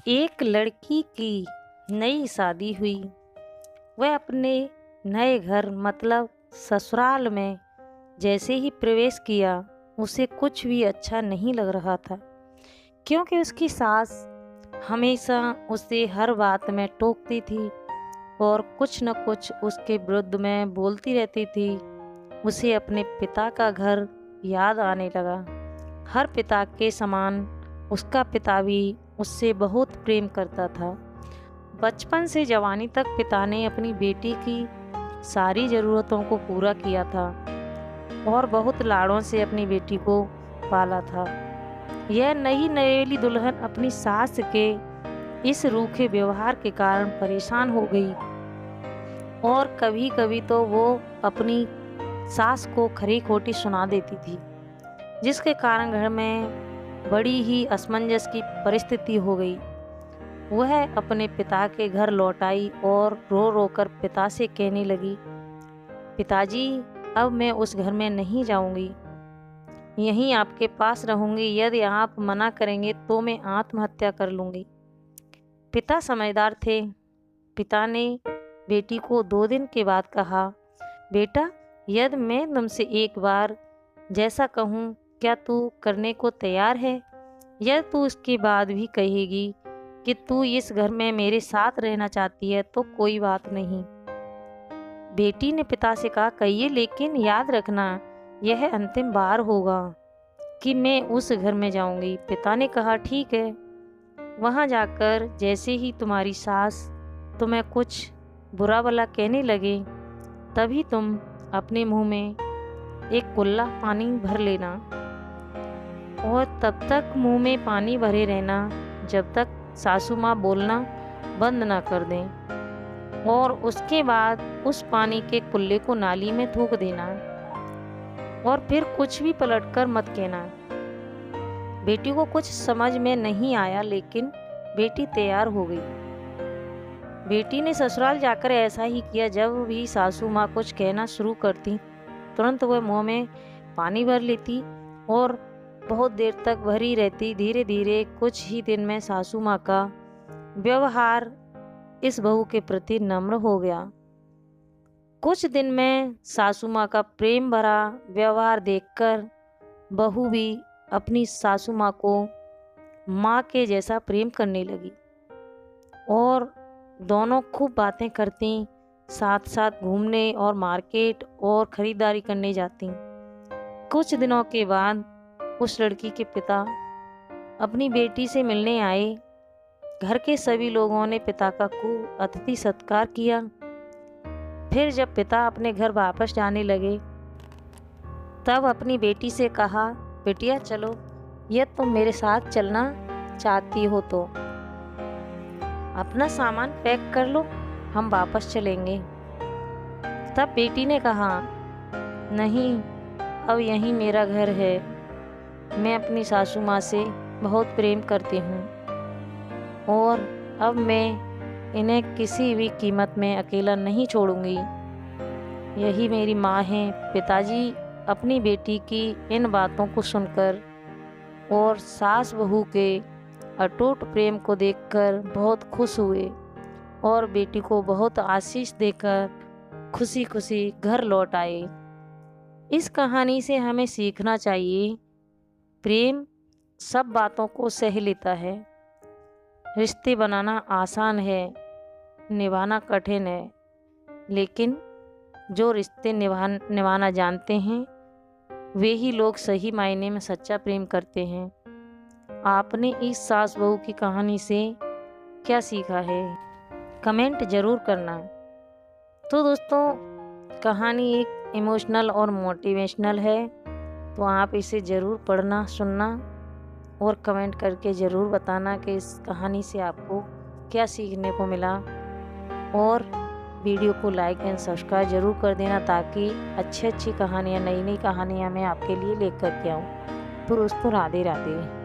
एक लड़की की नई शादी हुई। वह अपने नए घर मतलब ससुराल में जैसे ही प्रवेश किया, उसे कुछ भी अच्छा नहीं लग रहा था, क्योंकि उसकी सास हमेशा उसे हर बात में टोकती थी और कुछ न कुछ उसके विरुद्ध में बोलती रहती थी। उसे अपने पिता का घर याद आने लगा। हर पिता के समान उसका पिता भी उससे बहुत प्रेम करता था। बचपन से जवानी तक पिता ने अपनी बेटी की सारी ज़रूरतों को पूरा किया था और बहुत लाड़ों से अपनी बेटी को पाला था। यह नई नवेली दुल्हन अपनी सास के इस रूखे व्यवहार के कारण परेशान हो गई और कभी कभी तो वो अपनी सास को खरी खोटी सुना देती थी, जिसके कारण घर में बड़ी ही असमंजस की परिस्थिति हो गई। वह अपने पिता के घर लौट आई और रो रो कर पिता से कहने लगी, पिताजी, अब मैं उस घर में नहीं जाऊंगी, यहीं आपके पास रहूंगी। यदि आप मना करेंगे तो मैं आत्महत्या कर लूंगी। पिता समझदार थे। पिता ने बेटी को 2 दिन के बाद कहा, बेटा, यदि मैं तुमसे एक बार जैसा कहूँ, क्या तू करने को तैयार है? यदि तू इसके बाद भी कहेगी कि तू इस घर में मेरे साथ रहना चाहती है तो कोई बात नहीं। बेटी ने पिता से कहा, कहिए, लेकिन याद रखना यह अंतिम बार होगा कि मैं उस घर में जाऊंगी। पिता ने कहा, ठीक है। वहां जाकर जैसे ही तुम्हारी सास तुम्हें कुछ बुरा भला कहने लगे, तभी तुम अपने मुंह में एक कुल्ला पानी भर लेना और तब तक मुंह में पानी भरे रहना जब तक सासू माँ बोलना बंद ना कर दें, और उसके बाद उस पानी के कुल्ले को नाली में थूक देना और फिर कुछ भी पलटकर मत कहना। बेटी को कुछ समझ में नहीं आया, लेकिन बेटी तैयार हो गई। बेटी ने ससुराल जाकर ऐसा ही किया। जब भी सासू माँ कुछ कहना शुरू करती, तुरंत वह मुंह में पानी भर लेती और बहुत देर तक भरी रहती। धीरे धीरे कुछ ही दिन में सासू माँ का व्यवहार इस बहू के प्रति नम्र हो गया। कुछ दिन में सासू माँ का प्रेम भरा व्यवहार देखकर बहू भी अपनी सासू माँ को माँ के जैसा प्रेम करने लगी और दोनों खूब बातें करती, साथ साथ घूमने और मार्केट और खरीदारी करने जाती। कुछ दिनों के बाद उस लड़की के पिता अपनी बेटी से मिलने आए। घर के सभी लोगों ने पिता का खूब अतिथि सत्कार किया। फिर जब पिता अपने घर वापस जाने लगे, तब अपनी बेटी से कहा, बेटिया चलो, यह तुम मेरे साथ चलना चाहती हो तो अपना सामान पैक कर लो, हम वापस चलेंगे। तब बेटी ने कहा, नहीं, अब यहीं मेरा घर है। मैं अपनी सासू माँ से बहुत प्रेम करती हूँ और अब मैं इन्हें किसी भी कीमत में अकेला नहीं छोड़ूंगी। यही मेरी माँ है। पिताजी अपनी बेटी की इन बातों को सुनकर और सास बहू के अटूट प्रेम को देखकर बहुत खुश हुए और बेटी को बहुत आशीष देकर खुशी खुशी घर लौट आए। इस कहानी से हमें सीखना चाहिए, प्रेम सब बातों को सह लेता है। रिश्ते बनाना आसान है, निभाना कठिन है, लेकिन जो रिश्ते निभाना जानते हैं वे ही लोग सही मायने में सच्चा प्रेम करते हैं। आपने इस सास बहू की कहानी से क्या सीखा है, कमेंट ज़रूर करना। तो दोस्तों, कहानी एक इमोशनल और मोटिवेशनल है, तो आप इसे ज़रूर पढ़ना, सुनना और कमेंट करके ज़रूर बताना कि इस कहानी से आपको क्या सीखने को मिला। और वीडियो को लाइक एंड सब्सक्राइब ज़रूर कर देना, ताकि अच्छी अच्छी कहानियाँ, नई नई कहानियाँ मैं आपके लिए लेकर के आऊँ। तो दोस्तों, राधे राधे।